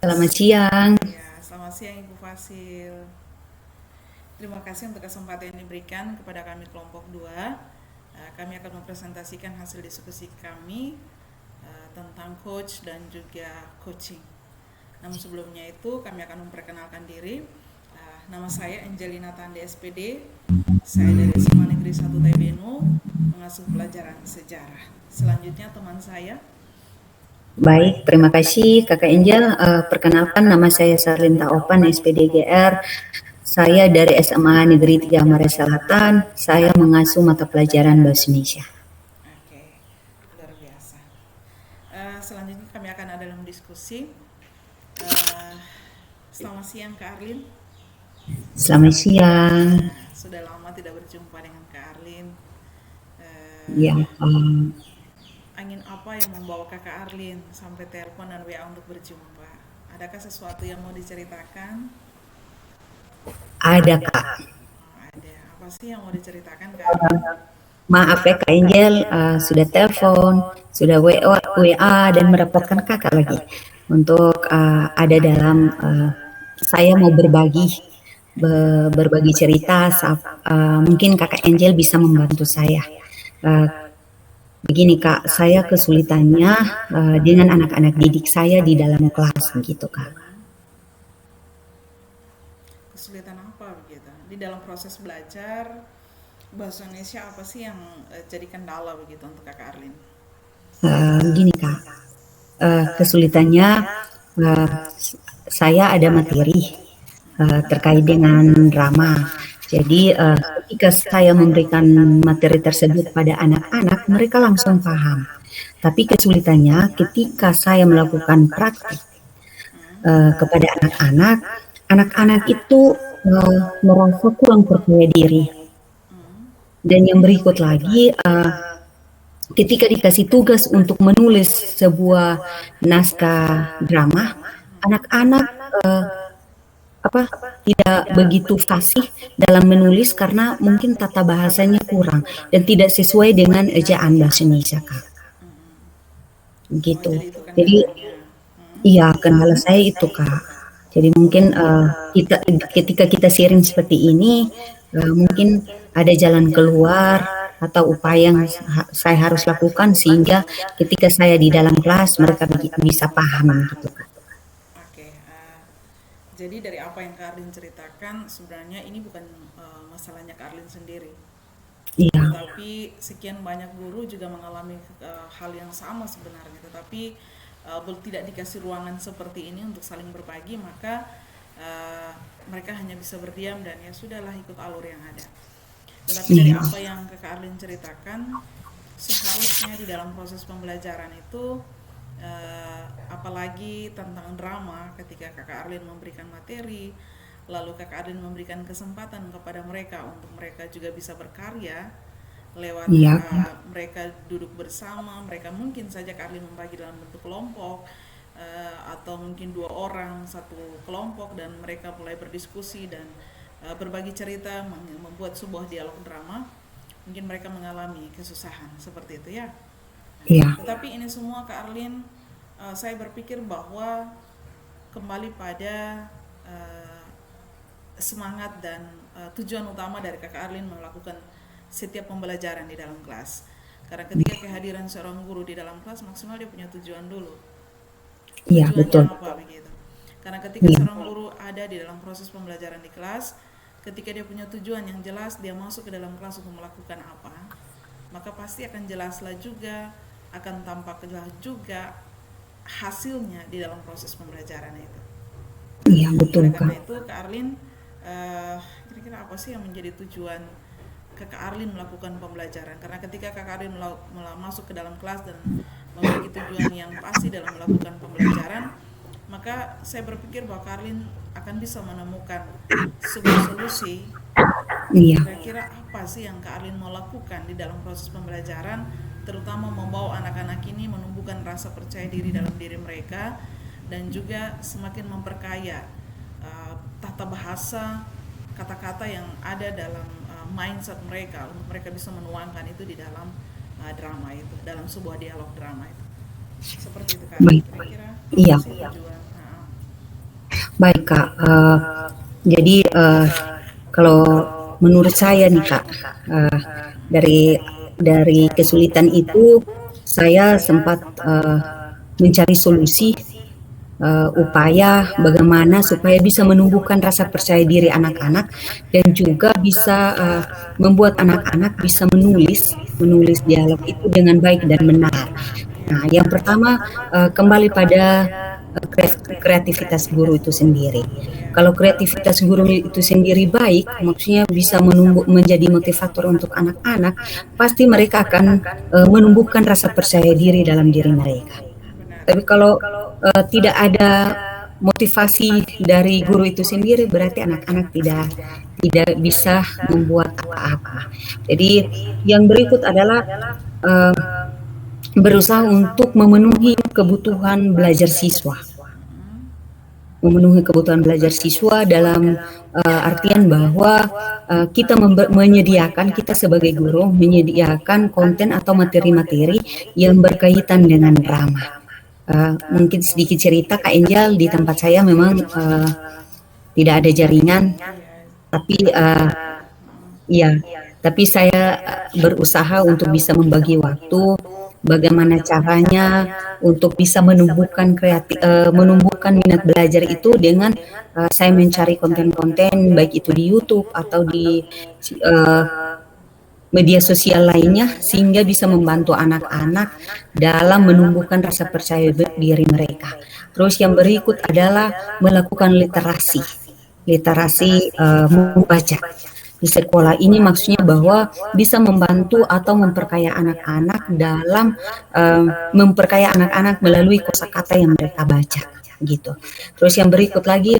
Selamat siang. Ya, selamat siang Ibu Fasil. Terima kasih untuk kesempatan yang diberikan kepada kami kelompok 2. Kami akan mempresentasikan hasil diskusi kami tentang coach dan juga coaching. Namun sebelumnya itu kami akan memperkenalkan diri. Nama saya Angelina Tande SPD. Saya dari SMA Negeri 1 Taibenu, mengasuh pelajaran sejarah. Selanjutnya teman saya. Baik, terima kasih Kakak Angel. Perkenalkan nama saya Sarlinta Opan, SPDGR. Saya dari SMA Negeri 3 Marais Selatan. Saya mengasuh mata pelajaran Bahasa Indonesia. Oke, luar biasa. Selanjutnya kami akan ada dalam diskusi. Selamat siang Kak Arlin. Selamat siang. Sudah lama tidak berjumpa dengan Kak Arlin. Ya, Angin apa yang membawa Kakak Arlin sampai telepon dan WA untuk berjumpa? Adakah sesuatu yang mau diceritakan? ada Kak. Ada. Apa sih yang mau diceritakan Kak Arlin? Maaf ya Kak Angel, sudah telepon, sudah WA dan merepotkan Kakak lagi. Untuk ada dalam saya mau berbagi cerita. Mungkin Kakak Angel bisa membantu saya. Uh, Begini Kak, saya kesulitannya dengan anak-anak didik saya di dalam kelas gitu Kak. Kesulitan apa begitu? Di dalam proses belajar bahasa Indonesia apa sih yang jadi kendala begitu untuk Kakak Arlin? Begini Kak, kesulitannya uh, saya ada materi terkait dengan drama. Jadi ketika saya memberikan materi tersebut pada anak-anak, mereka langsung paham. Tapi kesulitannya ketika saya melakukan praktik kepada anak-anak, anak-anak itu merasa kurang percaya diri. Dan yang berikut lagi, ketika dikasih tugas untuk menulis sebuah naskah drama, anak-anak apa tidak begitu fasih dalam menulis karena mungkin tata bahasanya kurang dan tidak sesuai dengan ejaan bahasa Indonesia Kak. Oh, Gitu. jadi itu Jadi kendalanya. iya kendala saya itu Kak. Jadi mungkin kita ketika kita sharing seperti ini mungkin ada jalan keluar atau upaya yang saya harus lakukan sehingga ketika saya di dalam kelas mereka bisa paham gitu Kak. Oke, jadi dari apa yang Kak Arlin ceritakan, sebenarnya ini bukan masalahnya Kak Arlin sendiri, Iya, tetapi sekian banyak guru juga mengalami hal yang sama sebenarnya, tetapi tidak dikasih ruangan seperti ini untuk saling berbagi, maka uh, mereka hanya bisa berdiam dan ya sudahlah ikut alur yang ada. Tetapi dari iya, apa yang Kak Arlin ceritakan, seharusnya di dalam proses pembelajaran itu apalagi tentang drama, ketika Kakak Arlin memberikan materi, lalu Kakak Arlin memberikan kesempatan kepada mereka untuk mereka juga bisa berkarya lewat iya, mereka duduk bersama, mereka mungkin saja Kak Arlin membagi dalam bentuk kelompok, atau mungkin 2 orang satu kelompok dan mereka mulai berdiskusi dan berbagi cerita, membuat sebuah dialog drama. Mungkin mereka mengalami kesusahan seperti itu ya. iya, Tetapi ini semua Kak Arlin, saya berpikir bahwa kembali pada uh, semangat dan tujuan utama dari Kakak Arlin melakukan setiap pembelajaran di dalam kelas. Karena ketika kehadiran seorang guru di dalam kelas, maksimal dia punya tujuan dulu. iya Tujuannya betul. apa begitu? Karena ketika Iya, seorang guru ada di dalam proses pembelajaran di kelas, ketika dia punya tujuan yang jelas, dia masuk ke dalam kelas untuk melakukan apa, maka pasti akan jelaslah juga, akan tampak jelas juga hasilnya di dalam proses pembelajaran itu. iya betul Oleh Kak. karena itu, Kak Arlin, kira-kira apa sih yang menjadi tujuan Kak Arlin melakukan pembelajaran? Karena ketika Kak Arlin masuk ke dalam kelas dan memiliki tujuan yang pasti dalam melakukan pembelajaran, maka saya berpikir bahwa Kak Arlin akan bisa menemukan sebuah solusi. Iya, Kira-kira apa sih yang Kak Arlin mau lakukan di dalam proses pembelajaran, terutama membawa anak-anak ini menumbuhkan rasa percaya diri dalam diri mereka dan juga semakin memperkaya tata bahasa, kata-kata yang ada dalam mindset mereka untuk mereka bisa menuangkan itu di dalam drama itu, dalam sebuah dialog drama itu. Seperti itu Kak Arlin. baik. Kira-kira apa Iya, sih tujuan? Baik Kak, jadi kalau menurut saya nih Kak, eh, dari kesulitan itu saya sempat mencari solusi, upaya bagaimana supaya bisa menumbuhkan rasa percaya diri anak-anak dan juga bisa membuat anak-anak bisa menulis dialog itu dengan baik dan benar. Iya. Nah, yang pertama kembali pada kreativitas guru itu sendiri. Iya. Kalau kreativitas guru itu sendiri baik, maksudnya bisa menjadi motivator untuk anak-anak, pasti mereka akan menumbuhkan rasa percaya diri dalam diri mereka. Benar. Tapi kalau tidak ada motivasi dari guru itu sendiri, berarti anak-anak tidak tidak bisa membuat apa-apa. Jadi yang berikut adalah eh, berusaha untuk memenuhi kebutuhan belajar siswa. Mm-mm. Memenuhi kebutuhan belajar siswa dalam artian bahwa kita menyediakan, kita sebagai guru menyediakan konten atau materi-materi yang berkaitan dengan drama. Mungkin sedikit cerita Kak Angel, di tempat saya memang tidak ada jaringan, Iya. tapi Mm. ya, tapi saya berusaha untuk bisa membagi waktu, bagaimana caranya untuk bisa menumbuhkan minat belajar itu dengan saya mencari konten-konten baik itu di YouTube atau di eh, media sosial lainnya sehingga bisa membantu anak-anak dalam menumbuhkan rasa percaya diri mereka. Terus yang berikut adalah melakukan literasi, membaca. Di sekolah ini maksudnya bahwa bisa membantu atau memperkaya anak-anak dalam memperkaya anak-anak melalui kosakata yang mereka baca gitu. Terus yang berikut lagi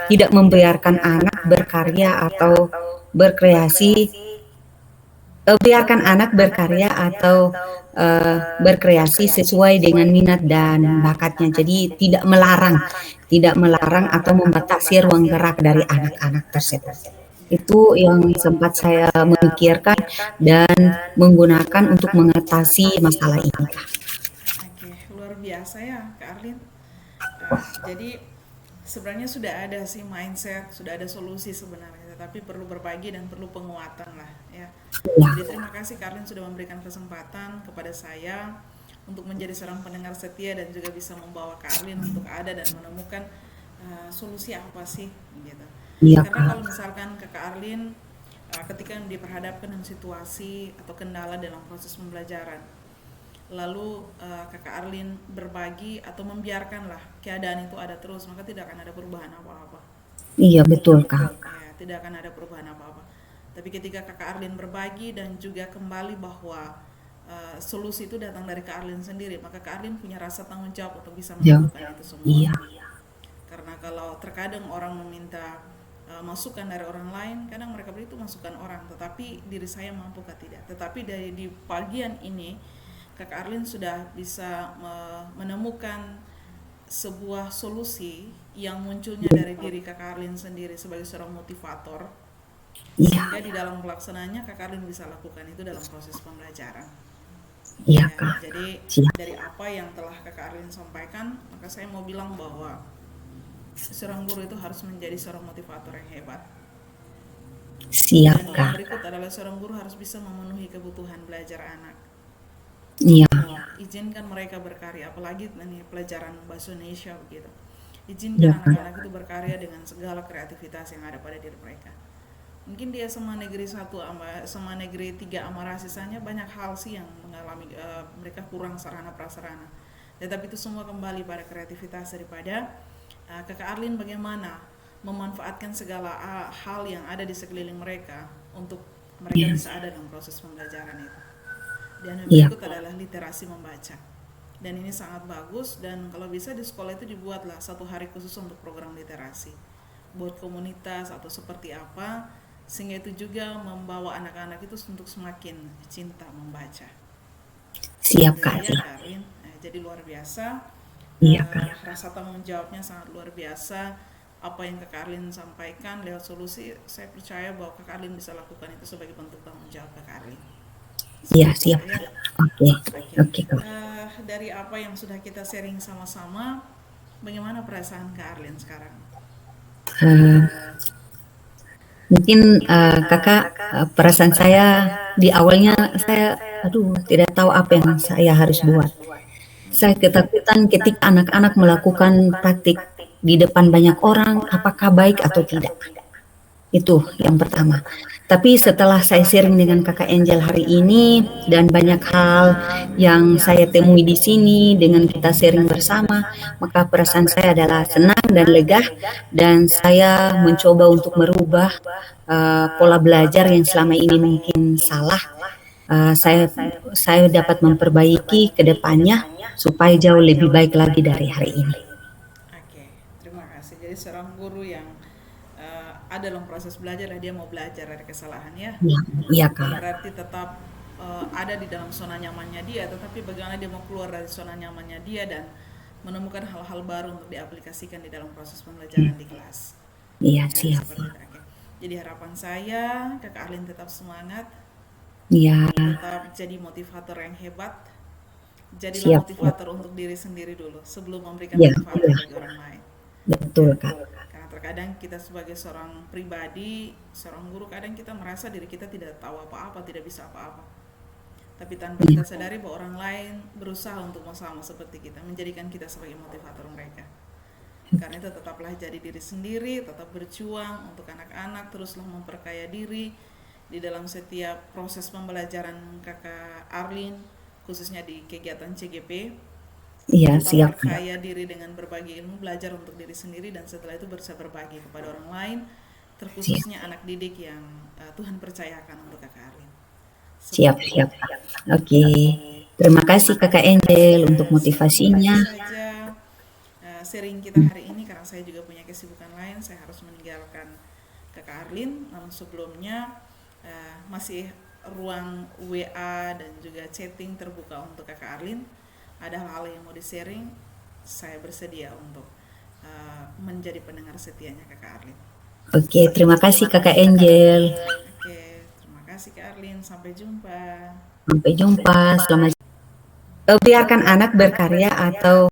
tidak membiarkan anak berkarya atau berkreasi, biarkan anak berkarya atau berkreasi sesuai dengan minat dan bakatnya. Jadi tidak melarang atau membatasi ruang gerak dari anak-anak tersebut. Iya. Itu yang sempat saya memikirkan dan menggunakan untuk mengatasi masalah ini, Kak. Oke, luar biasa ya Kak Arlin. Jadi sebenarnya sudah ada sih mindset, sudah ada solusi sebenarnya, tetapi perlu berbagi dan perlu penguatan lah ya. Ya, Jadi terima kasih Kak Arlin sudah memberikan kesempatan kepada saya untuk menjadi seorang pendengar setia dan juga bisa membawa Kak Arlin untuk ada dan menemukan solusi apa sih gitu. iya, Karena Kak. kalau misalkan ke Kak Arlin ketika diperhadapkan dengan situasi atau kendala dalam proses pembelajaran, lalu kakak Arlin berbagi atau membiarkanlah keadaan itu ada terus, maka tidak akan ada perubahan apa-apa. Iya, betul, Kak. Ya, tidak akan ada perubahan apa-apa. Tapi ketika kakak Arlin berbagi dan juga kembali bahwa solusi itu datang dari kak Arlin sendiri, maka kak Arlin punya rasa tanggung jawab untuk bisa Ya, melakukan itu semua. iya, Karena kalau terkadang orang meminta masukan dari orang lain, kadang mereka beri itu masukan orang, tetapi diri saya mampukah tidak. Tetapi dari di bagian ini kakak Arlin sudah bisa menemukan sebuah solusi yang munculnya dari diri kakak Arlin sendiri sebagai seorang motivator, iya, sehingga di dalam pelaksanaannya kakak Arlin bisa lakukan itu dalam proses pembelajaran. iya, Ya, Kak. jadi Siap, dari apa yang telah kakak Arlin sampaikan, maka saya mau bilang bahwa seorang guru itu harus menjadi seorang motivator yang hebat. siap, Dan yang Kak. berikut adalah seorang guru harus bisa memenuhi kebutuhan belajar anak. Iya, Izinkan mereka berkarya, apalagi nih pelajaran bahasa Indonesia begitu. iya, Izinkan Kak. anak-anak itu berkarya dengan segala kreativitas yang ada pada diri mereka. Mungkin dia SMA negeri 1 SMA negeri 3 Amara sisanya banyak hal sih yang mengalami mereka kurang sarana prasarana. Tetapi itu semua kembali pada kreativitas daripada kakak Arlin bagaimana memanfaatkan segala hal yang ada di sekeliling mereka untuk mereka Iya, bisa ada dalam proses pembelajaran itu. Dan yang iya, berikut adalah literasi membaca. Dan ini sangat bagus, dan kalau bisa di sekolah itu dibuatlah satu hari khusus untuk program literasi. Buat komunitas atau seperti apa, sehingga itu juga membawa anak-anak itu untuk semakin cinta membaca. siap, Itu Kak. saja Siap. Karin. Jadi luar biasa. Iya, Kak. Rasa tanggung jawabnya sangat luar biasa. Apa yang Kak Arlin sampaikan lewat solusi, saya percaya bahwa Kak Arlin bisa lakukan itu sebagai bentuk tanggung jawab Kak Arlin. Iya, Seperti siap. itu ya. Oke, Oke. oke, Kak. Dari apa yang sudah kita sharing sama-sama, Bagaimana perasaan Kak Arlin sekarang? Eh, Mungkin kakak, perasaan saya di awalnya saya, aduh, tidak tahu apa yang saya harus buat. Saya ketakutan ketika anak-anak melakukan praktik di depan banyak orang, apakah baik atau tidak. Itu yang pertama. Tapi setelah saya sharing dengan Kakak Angel hari ini dan banyak hal yang saya temui di sini dengan kita sharing bersama, maka perasaan saya adalah senang dan lega dan saya mencoba untuk merubah pola belajar yang selama ini mungkin salah. Saya dapat memperbaiki ke depannya supaya jauh lebih baik lagi dari hari ini. Oke, terima kasih. Jadi seorang guru yang ada dalam proses belajar, dia mau belajar dari kesalahan ya. Ya, iya Bukan Kak. berarti tetap ada di dalam zona nyamannya dia, tetapi bagaimana dia mau keluar dari zona nyamannya dia dan menemukan hal-hal baru untuk diaplikasikan di dalam proses pembelajaran di kelas. Iya, Ya, siap. seperti itu. Oke. Jadi harapan saya, Kakak Arlin tetap semangat, Iya, tetap jadi motivator yang hebat. Jadilah siap, siap. motivator untuk diri sendiri dulu sebelum memberikan Iya, motivasi iya, bagi orang lain. betul Ya, Kak. karena terkadang kita sebagai seorang pribadi, seorang guru, kadang kita merasa diri kita tidak tahu apa-apa, tidak bisa apa-apa. Tapi tanpa Iya, kita sadari bahwa orang lain berusaha untuk sama seperti kita, menjadikan kita sebagai motivator mereka. Karena itu tetaplah jadi diri sendiri, tetap berjuang untuk anak-anak, teruslah memperkaya diri di dalam setiap proses pembelajaran Kakak Arlin, khususnya di kegiatan CGP. iya, siap Kak. Memperkaya diri dengan berbagi ilmu, belajar untuk diri sendiri, dan setelah itu bisa berbagi kepada orang lain, Siap, terkhususnya anak didik yang Tuhan percayakan untuk Kakak Arlin. siap, Seperti itu. siap. Oke. Terima kasih Kakak Angel untuk Itu motivasinya. saja sharing kita hari ini, karena saya juga punya kesibukan lain, saya harus meninggalkan Kakak Arlin. Namun sebelumnya masih ruang WA dan juga chatting terbuka untuk Kakak Arlin. Ada hal-hal yang mau di-sharing, saya bersedia untuk menjadi pendengar setianya Kakak Arlin. Oke, terima kasih Kakak Angel. Oke, terima kasih Kak Arlin. Sampai jumpa. Sampai jumpa. Selamat. Biarkan anak berkarya atau